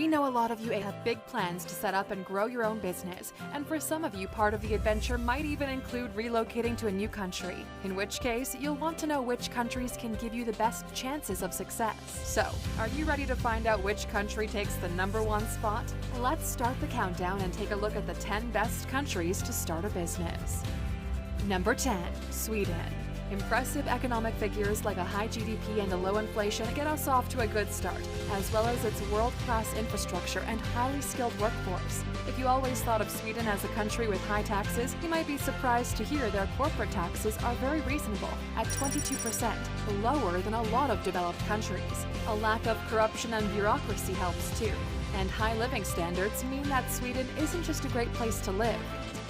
know a lot of you have big plans to set up and grow your own business, and for some of you, part of the adventure might even include relocating to a new country, in which case, you'll want to know which countries can give you the best chances of success. So, are you ready to find out which country takes the #1 spot? Let's start the countdown and take a look at the 10 best countries to start a business. Number 10. Sweden. Impressive economic figures like a high GDP and a low inflation get us off to a good start, as well as its world-class infrastructure and highly skilled workforce. If you always thought of Sweden as a country with high taxes, you might be surprised to hear their corporate taxes are very reasonable, at 22%, lower than a lot of developed countries. A lack of corruption and bureaucracy helps too. And high living standards mean that Sweden isn't just a great place to live.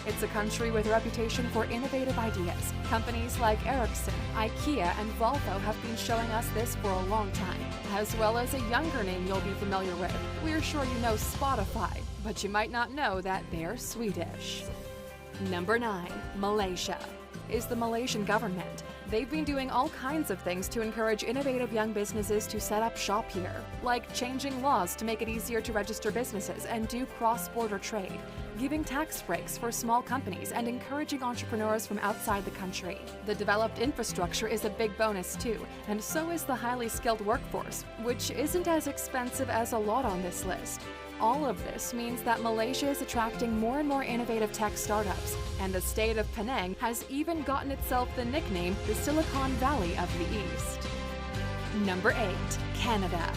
It's a country with a reputation for innovative ideas. Companies like Ericsson, IKEA, and Volvo have been showing us this for a long time, as well as a younger name you'll be familiar with. We're sure you know Spotify, but you might not know that they're Swedish. Number 9. Malaysia. Is the Malaysian government. They've been doing all kinds of things to encourage innovative young businesses to set up shop here, like changing laws to make it easier to register businesses and do cross-border trade, giving tax breaks for small companies, and encouraging entrepreneurs from outside the country. The developed infrastructure is a big bonus too, and so is the highly skilled workforce, which isn't as expensive as a lot on this list. All of this means that Malaysia is attracting more and more innovative tech startups, and the state of Penang has even gotten itself the nickname the Silicon Valley of the East. Number 8. Canada.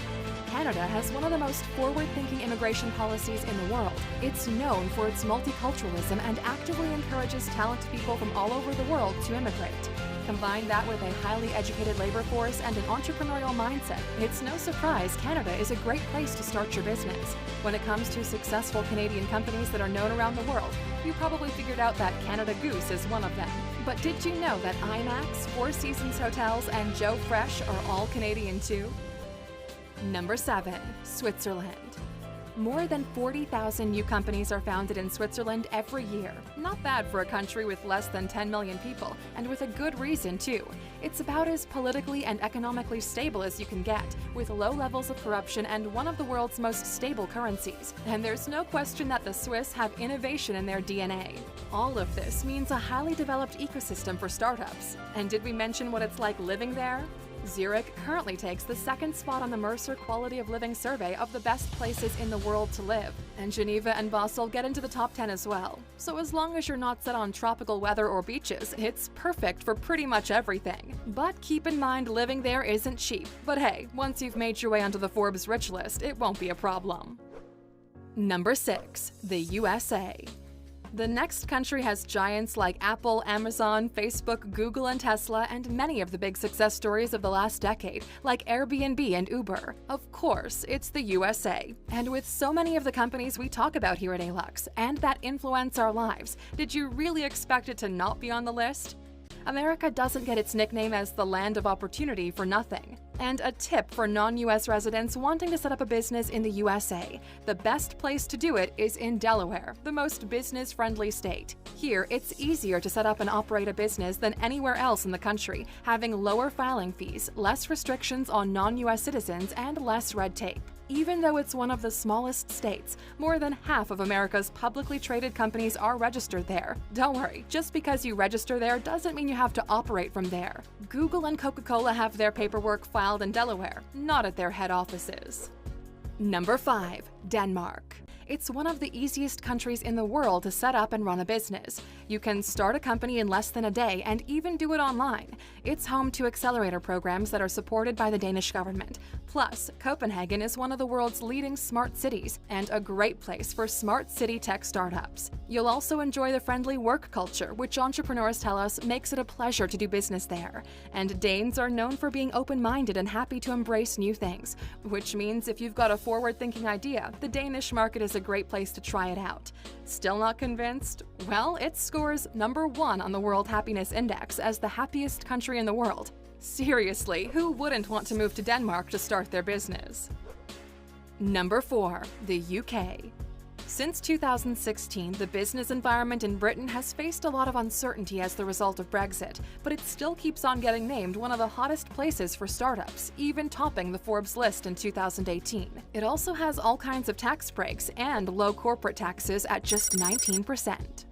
Canada has one of the most forward-thinking immigration policies in the world. It's known for its multiculturalism and actively encourages talented people from all over the world to immigrate. Combine that with a highly educated labor force and an entrepreneurial mindset, it's no surprise Canada is a great place to start your business. When it comes to successful Canadian companies that are known around the world, you probably figured out that Canada Goose is one of them. But did you know that IMAX, Four Seasons Hotels, and Joe Fresh are all Canadian too? Number 7. Switzerland. More than 40,000 new companies are founded in Switzerland every year. Not bad for a country with less than 10 million people, and with a good reason too. It's about as politically and economically stable as you can get, with low levels of corruption and one of the world's most stable currencies. And there's no question that the Swiss have innovation in their DNA. All of this means a highly developed ecosystem for startups. And did we mention what it's like living there? Zurich currently takes the 2nd spot on the Mercer Quality of Living survey of the best places in the world to live, and Geneva and Basel get into the top 10 as well. So as long as you're not set on tropical weather or beaches, it's perfect for pretty much everything. But keep in mind living there isn't cheap. But hey, once you've made your way onto the Forbes rich list, it won't be a problem. Number 6. The USA. The next country has giants like Apple, Amazon, Facebook, Google, and Tesla, and many of the big success stories of the last decade, like Airbnb and Uber. Of course, it's the USA. And with so many of the companies we talk about here at ALUX, and that influence our lives, did you really expect it to not be on the list? America doesn't get its nickname as the land of opportunity for nothing. And a tip for non-US residents wanting to set up a business in the USA. The best place to do it is in Delaware, the most business-friendly state. Here, it's easier to set up and operate a business than anywhere else in the country, having lower filing fees, less restrictions on non-US citizens, and less red tape. Even though it's one of the smallest states, more than half of America's publicly traded companies are registered there. Don't worry, just because you register there doesn't mean you have to operate from there. Google and Coca-Cola have their paperwork filed in Delaware, not at their head offices. Number 5. Denmark. It's one of the easiest countries in the world to set up and run a business. You can start a company in less than a day and even do it online. It's home to accelerator programs that are supported by the Danish government. Plus, Copenhagen is one of the world's leading smart cities and a great place for smart city tech startups. You'll also enjoy the friendly work culture, which entrepreneurs tell us makes it a pleasure to do business there. And Danes are known for being open-minded and happy to embrace new things, which means if you've got a forward-thinking idea, the Danish market is a great place to try it out. Still not convinced? Well, it scores number 1 on the World Happiness Index as the happiest country in the world. Seriously, who wouldn't want to move to Denmark to start their business? Number 4. The UK. Since 2016, the business environment in Britain has faced a lot of uncertainty as the result of Brexit, but it still keeps on getting named one of the hottest places for startups, even topping the Forbes list in 2018. It also has all kinds of tax breaks and low corporate taxes at just 19%.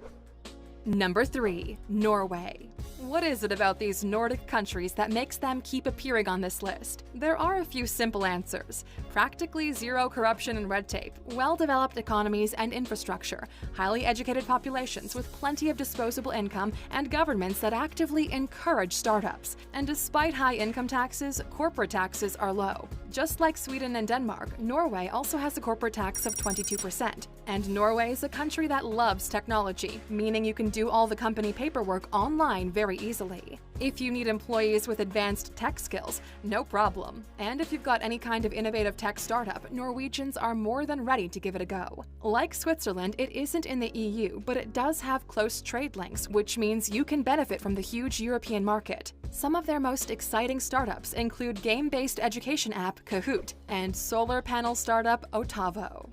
Number 3. Norway. What is it about these Nordic countries that makes them keep appearing on this list? There are a few simple answers. Practically zero corruption and red tape, well-developed economies and infrastructure, highly educated populations with plenty of disposable income, and governments that actively encourage startups. And despite high income taxes, corporate taxes are low. Just like Sweden and Denmark, Norway also has a corporate tax of 22%. And Norway is a country that loves technology, meaning you can do all the company paperwork online very easily. If you need employees with advanced tech skills, no problem. And if you've got any kind of innovative tech startup, Norwegians are more than ready to give it a go. Like Switzerland, it isn't in the EU, but it does have close trade links, which means you can benefit from the huge European market. Some of their most exciting startups include game-based education app Kahoot and solar panel startup Otavo.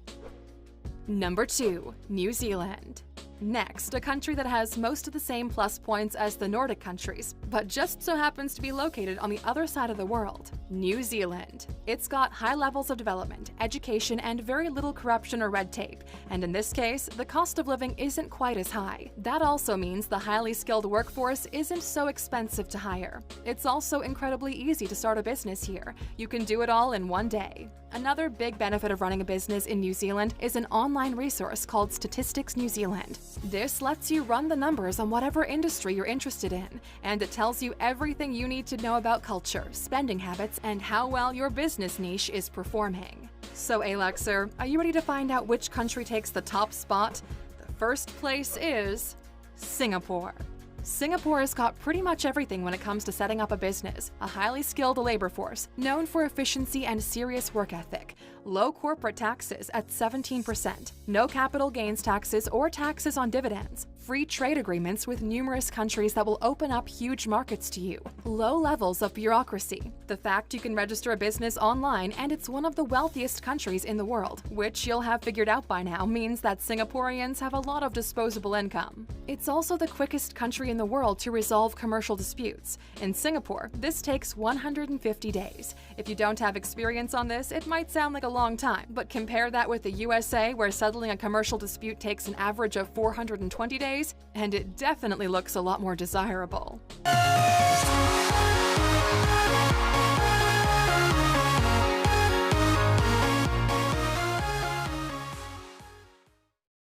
Number 2. New Zealand. Next, a country that has most of the same plus points as the Nordic countries, but just so happens to be located on the other side of the world, New Zealand. It's got high levels of development, education, and very little corruption or red tape, and in this case, the cost of living isn't quite as high. That also means the highly skilled workforce isn't so expensive to hire. It's also incredibly easy to start a business here. You can do it all in one day. Another big benefit of running a business in New Zealand is an online resource called Statistics New Zealand. This lets you run the numbers on whatever industry you're interested in, and it tells you everything you need to know about culture, spending habits, and how well your business niche is performing. So, Alexer, are you ready to find out which country takes the top spot? The first place is Singapore. Singapore has got pretty much everything when it comes to setting up a business: a highly skilled labor force, known for efficiency and serious work ethic, low corporate taxes at 17%, no capital gains taxes or taxes on dividends, free trade agreements with numerous countries that will open up huge markets to you, low levels of bureaucracy, the fact you can register a business online, and it's one of the wealthiest countries in the world, which you'll have figured out by now means that Singaporeans have a lot of disposable income. It's also the quickest country in the world to resolve commercial disputes. In Singapore, this takes 150 days. If you don't have experience on this, it might sound like a long time, but compare that with the USA, where settling a commercial dispute takes an average of 420 days, and it definitely looks a lot more desirable.